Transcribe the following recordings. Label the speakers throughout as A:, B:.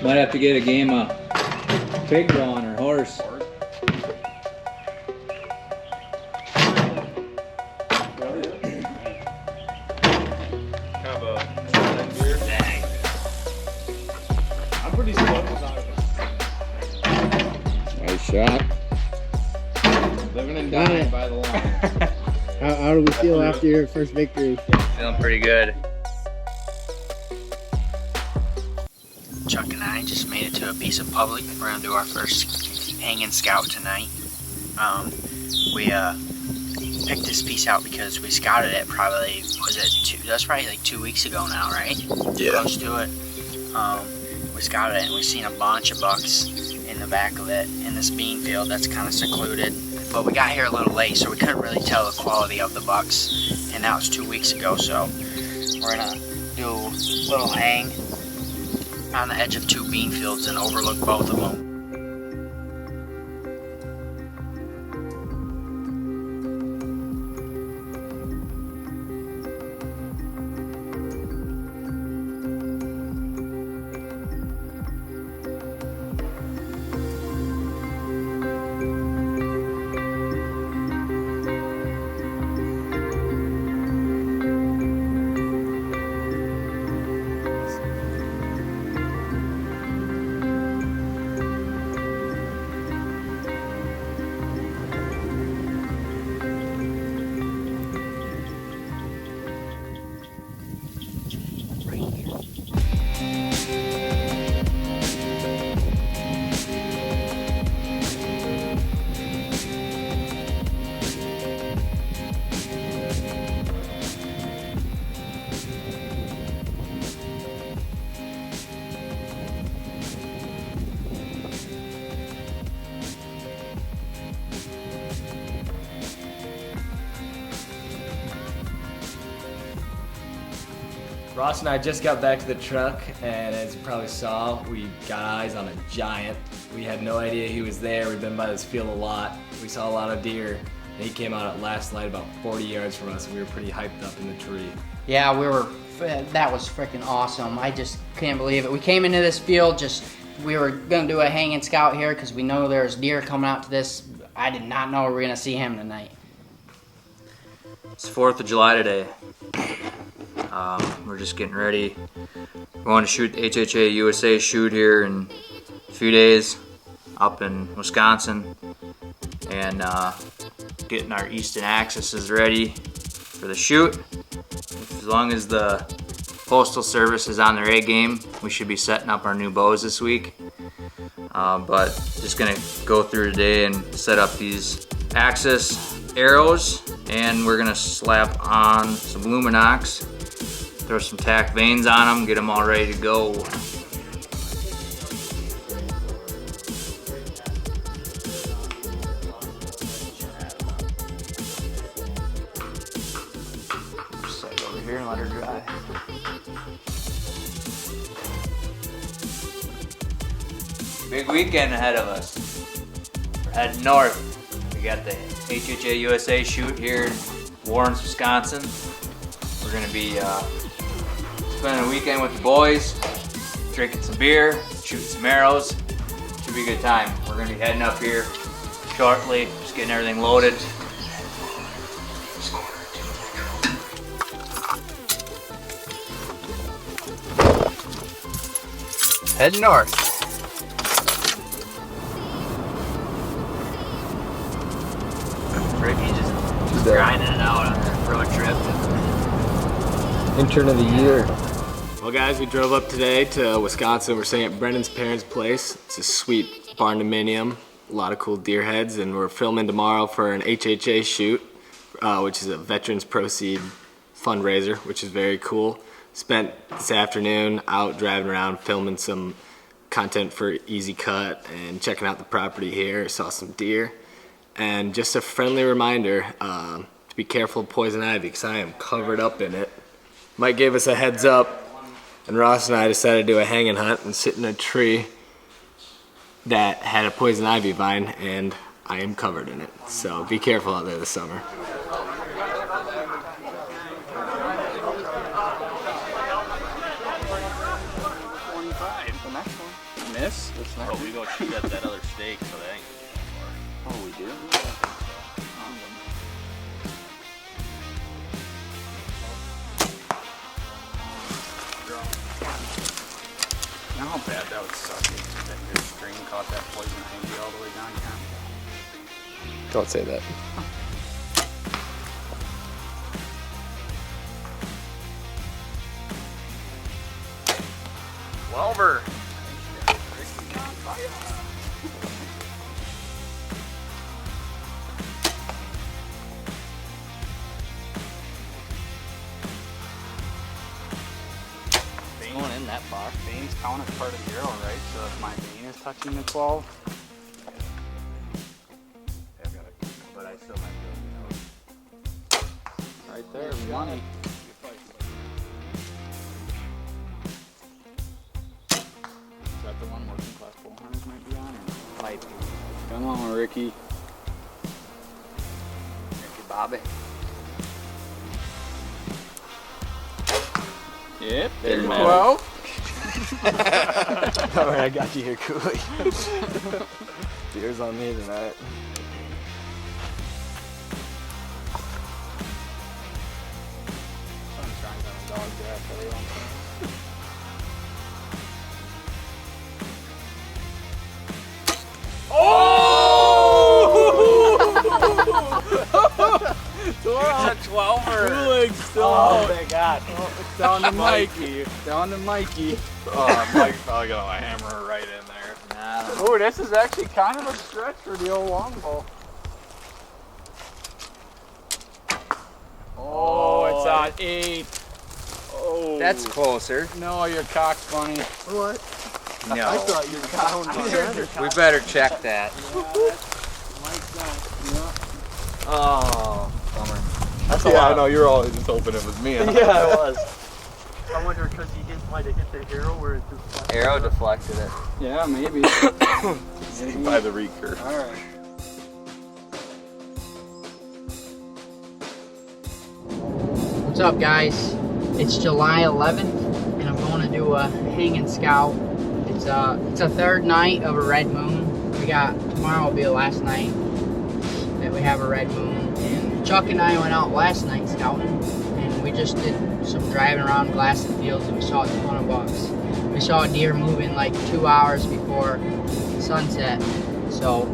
A: Might have to get a game of pig drawn or horse.
B: I'm pretty stoked.
A: Nice shot. Living and dying by the line.
C: How do we feel after your first victory?
A: Feeling pretty good.
D: Chuck and I just made it to a piece of public. We're gonna do our first hanging scout tonight. We picked this piece out because we scouted it probably, that's probably like 2 weeks ago now, right?
C: Yeah.
D: Close to it. We scouted it and we've seen a bunch of bucks in the back of it in this bean field that's kind of secluded. But we got here a little late, so we couldn't really tell the quality of the bucks. And that was 2 weeks ago, so we're gonna do a little hang on the edge of 2 bean fields and overlook both of them.
B: Ross and I just got back to the truck, and as you probably saw, we got eyes on a giant. We had no idea he was there. We've been by this field a lot. We saw a lot of deer, and he came out at last light about 40 yards from us, and we were pretty hyped up in the tree.
D: Yeah, that was freaking awesome. I just can't believe it. We came into this field we were gonna do a hanging scout here because we know there's deer coming out to this. I did not know we were gonna see him tonight.
A: It's 4th of July today. We're just getting ready. We're going to shoot the HHA USA shoot here in a few days up in Wisconsin, and getting our easton axes ready for the shoot. As long as the Postal Service is on their A game, we should be setting up our new bows this week. But just gonna go through today and set up these axis arrows, and we're gonna slap on some Luminox, throw some tack vanes on them, get them all ready to go. Set it over here and let her dry. Big weekend ahead of us. We're heading north. We got the HHA USA shoot here in Warrens, Wisconsin. We're gonna be spending a weekend with the boys, drinking some beer, shooting some arrows. Should be a good time. We're gonna be heading up here shortly, just getting everything loaded. Heading north. Ricky's just grinding it out on the road trip.
C: Intern of the year.
B: Well guys, we drove up today to Wisconsin. We're staying at Brendan's parents' place. It's a sweet barn dominium, a lot of cool deer heads, and we're filming tomorrow for an HHA shoot, which is a Veterans Proceed fundraiser, which is very cool. Spent this afternoon out driving around filming some content for Easy Cut and checking out the property here. Saw some deer. And just a friendly reminder to be careful of poison ivy because I am covered up in it. Mike gave us a heads up, and Ross and I decided to do a hanging hunt and sit in a tree that had a poison ivy vine, and I am covered in it. So be careful out there this summer.
E: Oh, we go shoot at that other stake, so that ain't far.
D: Oh, we do?
F: You know how bad that would suck if that your string caught that poison ivy all the way down here?
B: Don't say that.
F: Welver!
D: Going in that far.
F: Veins count as part of the arrow, right? So if my vein is touching the 12,
E: But I still might be able to
F: right there, money. Is that the one working class bull hunters might be on? Or?
D: Might be.
F: Come on, Ricky.
D: Ricky Bobby.
F: Yep,
E: Didn't
F: there's
E: matter.
F: 12.
B: Alright, I got you here, Cooley. Beer's on me tonight.
F: I'm trying to dog jack every once in a while.
E: It's a 12er.
F: Cooling's still
B: Oh, thank God.
F: It's down to Mikey. Down to Mikey.
E: Oh, Mike's probably gonna hammer her right in there.
F: Oh, this is actually kind of a stretch for the old longbow. Oh, it's on 8. Oh.
A: That's closer.
F: No, you're cock funny.
C: What? I
A: No.
C: thought you were going
A: We better check that. Oh, bummer.
E: That's yeah, I know you're all just hoping it was me. Huh?
B: Yeah, I was.
C: I wonder because he might have hit the arrow where it just
A: Arrow deflected it.
F: Yeah, maybe.
E: By the recurve.
F: All right.
D: What's up, guys? It's July 11th, and I'm going to do a hang and scout. It's a third night of a red moon. Tomorrow will be the last night that we have a red moon. And Chuck and I went out last night scouting, and we just did some driving around glassing fields, and we saw a ton of bucks. We saw a deer moving like 2 hours before sunset, so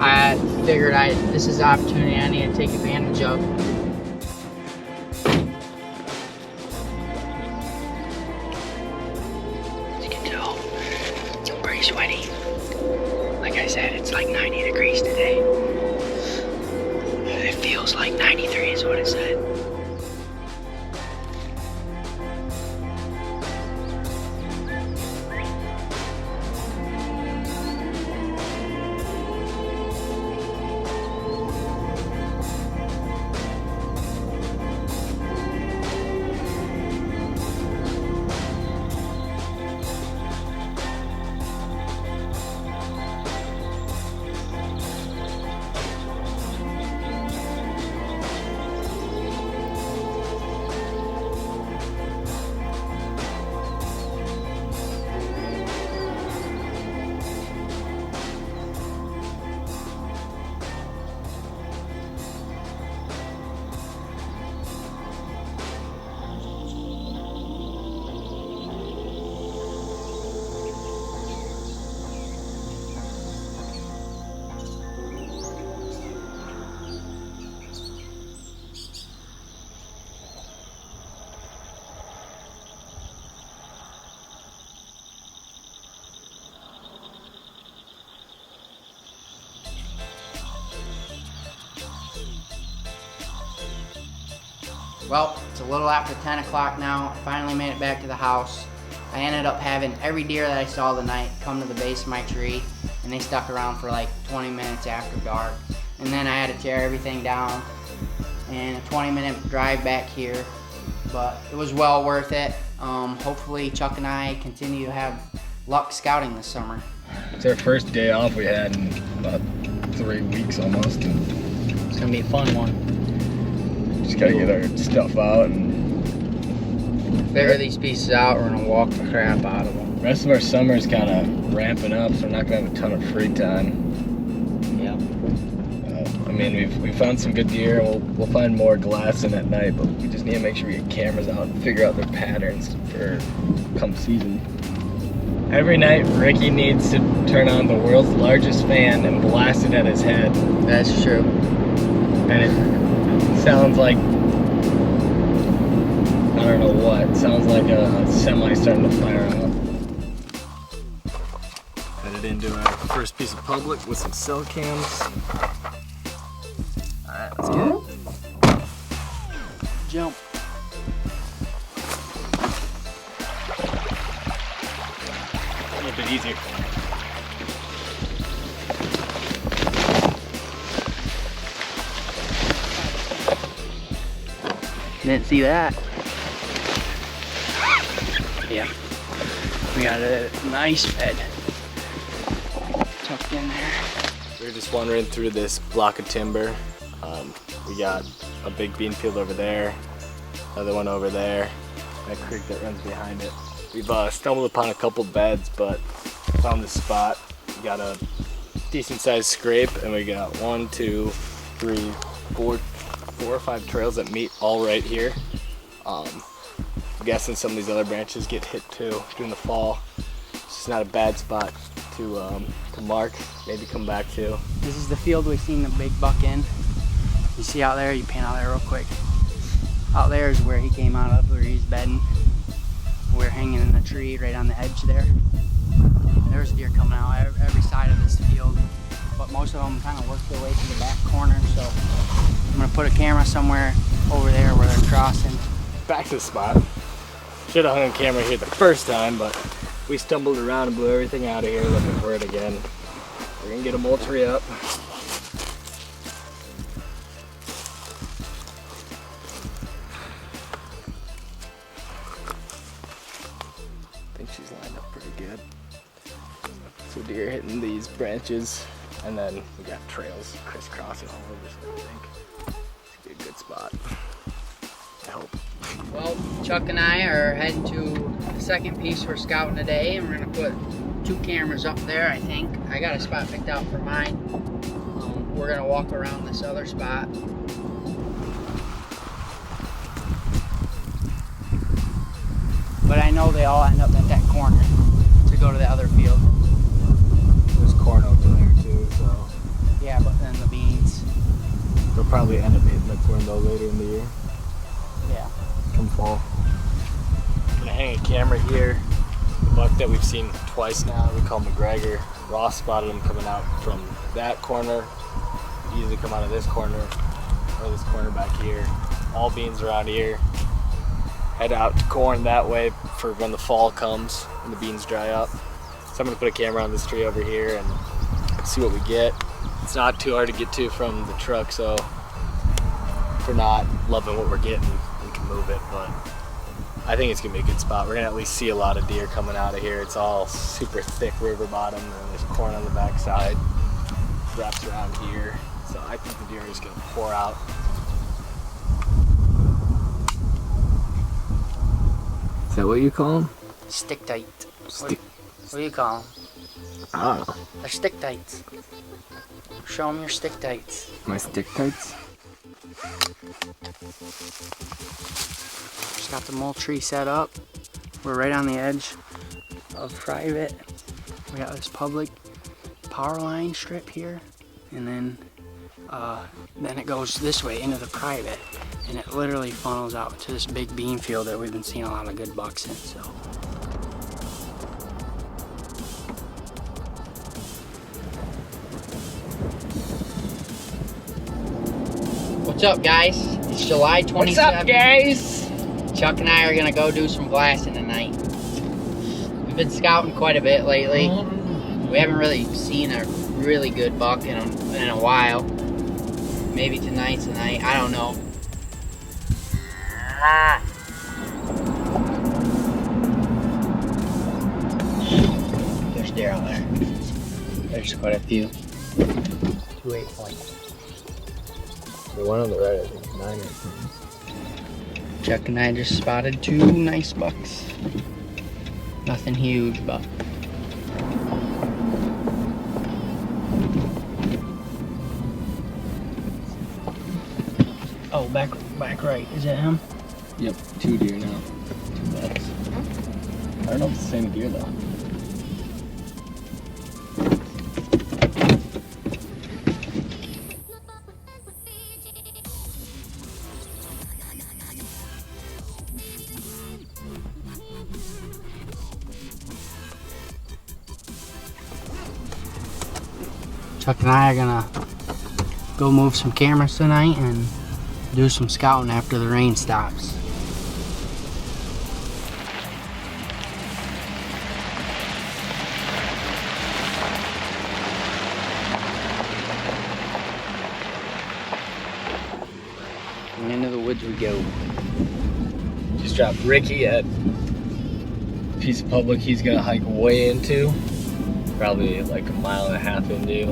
D: I figured this is the opportunity I need to take advantage of. As you can tell, it's pretty sweaty. Like I said, it's like 90 degrees today. It feels like 93 is what it said. Well, it's a little after 10 o'clock now. I finally made it back to the house. I ended up having every deer that I saw the night come to the base of my tree, and they stuck around for like 20 minutes after dark. And then I had to tear everything down, and a 20-minute drive back here. But it was well worth it. Hopefully Chuck and I continue to have luck scouting this summer.
B: It's our first day off we had in about 3 weeks almost. And
D: It's gonna be a fun one.
B: just gotta get our stuff out and
D: Figure these pieces out, we're gonna walk the crap out of them.
B: rest of our summer is kind of ramping up, so we're not gonna have a ton of free time.
D: Yep.
B: I mean, we found some good deer. We'll find more glassing at night, but we just need to make sure we get cameras out and figure out their patterns for come season. Every night, Ricky needs to turn on the world's largest fan and blast it at his head.
D: That's true.
B: And it sounds like, I don't know what, it sounds like a semi starting to fire out. Headed into our first piece of public with some cell cams. Alright, let's get it.
D: Jump.
B: A little bit easier.
D: Didn't see that. Yeah. We got a nice bed tucked in there.
B: We were just wandering through this block of timber. We got a big bean field over there, another one over there, that creek that runs behind it. We've stumbled upon a couple beds, but found this spot. We got a decent sized scrape, and we got 1, 2, 3, 4 or 5 trails that meet all right here. I'm guessing some of these other branches get hit too during the fall. It's just not a bad spot to mark, maybe come back to.
D: This is the field we've seen the big buck in. You see out there, you pan out there real quick. Out there is where he came out of, where he's bedding. We're hanging in a tree right on the edge there. There's deer coming out every side of this field, but most of them kind of work their way to the back corner, so I'm gonna put a camera somewhere over there where they're crossing.
B: Back to the spot. Should have hung a camera here the first time, but we stumbled around and blew everything out of here looking for it again. We're gonna get a moultrie up. I think she's lined up pretty good. So deer hitting these branches, and then we got trails crisscrossing all over, so I think it's a good spot. I hope.
D: Well, Chuck and I are heading to the second piece we're scouting today, and we're gonna put 2 cameras up there, I think. I got a spot picked out for mine. We're gonna walk around this other spot. But I know they all end up at that corner to go to the other field.
B: There's corn over there too, so
D: Yeah, but then the beans.
B: they'll probably end up hitting the corn though later in the year.
D: Yeah.
B: Come fall. I'm gonna hang a camera here. The buck that we've seen twice now, we call McGregor. Ross spotted him coming out from that corner. He usually come out of this corner or this corner back here. All beans around here. Head out to corn that way for when the fall comes and the beans dry up. So I'm gonna put a camera on this tree over here and see what we get. It's not too hard to get to from the truck, so if we're not loving what we're getting, we can move it, but I think it's gonna be a good spot. We're gonna at least see a lot of deer coming out of here. It's all super thick river bottom, and there's corn on the backside, wraps around here. So I think the deer is gonna pour out. Is that what you call them?
D: Stick tight.
B: Stick.
D: What do you call them?
B: I don't know.
D: They're stick tights. Show them your stick tights.
B: My stick tights?
D: Just got the moultrie set up. We're right on the edge of private. We got this public power line strip here, and then it goes this way into the private, and it literally funnels out to this big bean field that we've been seeing a lot of good bucks in. So. What's up, guys? It's July 27th.
B: What's up, guys?
D: Chuck and I are gonna go do some glassing tonight. We've been scouting quite a bit lately. We haven't really seen a really good buck in a while. Maybe tonight's the night. I don't know. There's deer out there. There's quite a few. 2 8-points.
B: The one on the right, I think, is 9 or 10.
D: Chuck and I just spotted 2 nice bucks. Nothing huge, but oh, back right. Is that him?
B: Yep, 2 deer now. 2 bucks. I don't know if it's the same deer though.
D: Chuck and I are gonna go move some cameras tonight and do some scouting after the rain stops. And into the woods we go.
B: Just dropped Ricky at a piece of public he's gonna hike way into, probably like 1.5 miles into,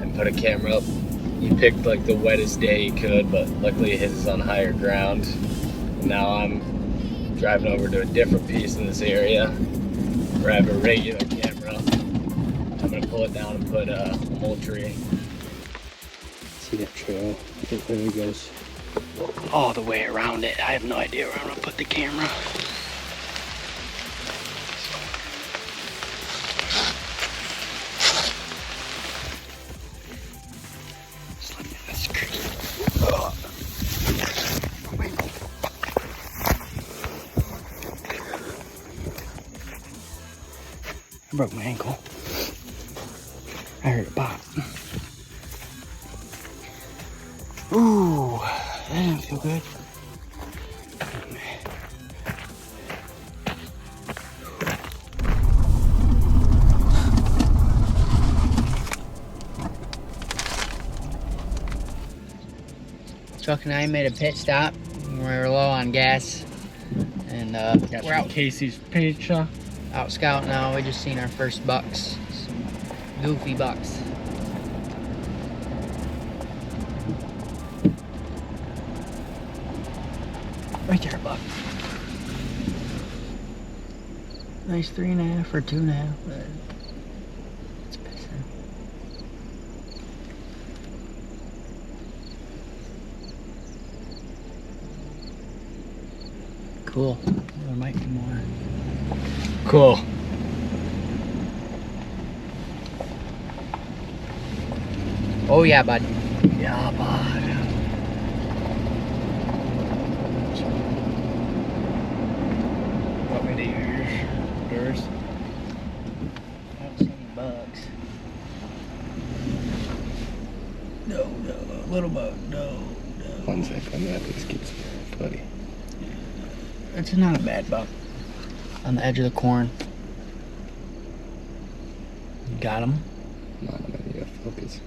B: and put a camera up. He picked like the wettest day he could, but luckily his is on higher ground. And now I'm driving over to a different piece in this area where I have a regular camera. I'm gonna pull it down and put a moultrie. See that trail? It really goes
D: All the way around it. I have no idea where I'm gonna put the camera. That's crazy. I broke my ankle. I heard a pop. Ooh, that didn't feel good. Chuck and I made a pit stop. We were low on gas, and we're out
C: Casey's pizza.
D: out scouting now. We just seen our first bucks, some goofy bucks. Right there, buck. Nice 3.5 or 2.5, but it's pissing. Cool. There might be more.
B: cool.
D: Oh yeah, bud.
B: Yeah, bud. Want me to yours?
D: I don't see any bugs. No, little bug, no.
B: 1 second, that just keeps buddy.
D: It's not a bad bug. On the edge of the corn. You got him?
B: Come on, man, you gotta focus.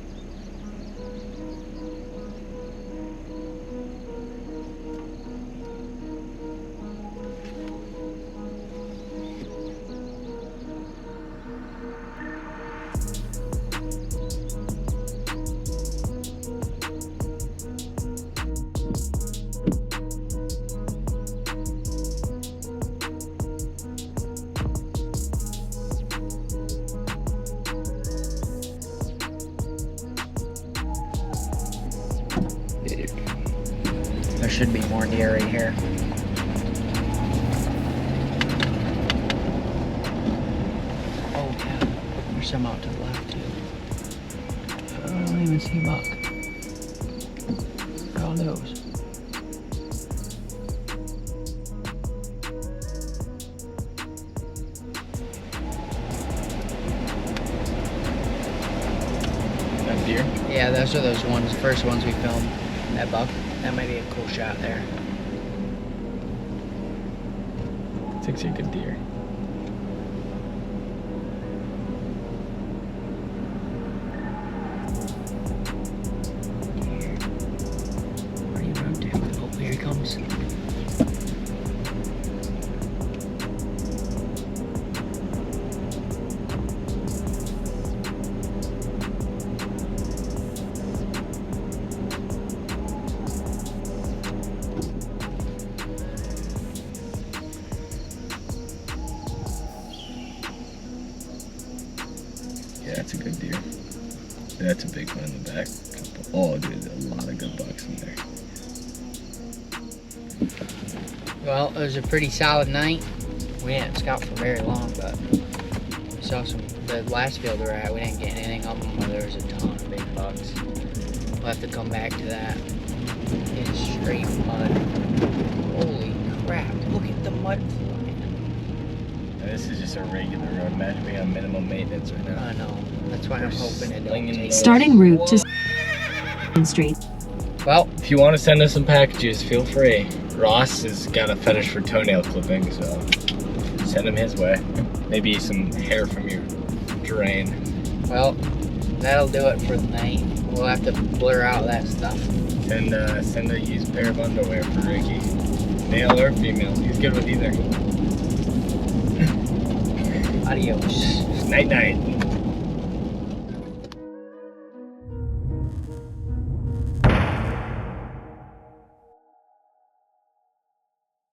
D: There should be more deer right here. Oh yeah, there's some out to the left too. I don't even see a buck. Look at all those.
B: That deer?
D: Yeah, those are those ones, the first ones we filmed. That buck. That might be a cool shot there.
B: It's actually a good deer.
D: Where do you run to? Oh, here he comes.
B: That's a good deer. That's a big one in the back. Oh, dude, a lot of good bucks in there.
G: Well, it was a pretty solid night. We didn't scout for very long, but we saw the last field we were at, we didn't get anything on them, but there was a ton of big bucks. We'll have to come back to that. It's straight mud. Holy crap, look at the mud flow, man.
B: This is just a regular road. Imagine being on minimum maintenance right now.
G: I know, that's why I'm hoping it don't take.
H: Starting route to Street.
G: Well,
B: If you want to send us some packages, feel free. Ross has got a fetish for toenail clipping, so send him his way. Maybe some hair from your drain.
G: well, that'll do it for the night. We'll have to blur out that stuff.
B: Send a used pair of underwear for Ricky. Male or female. He's good with either.
G: Adios.
B: Night night.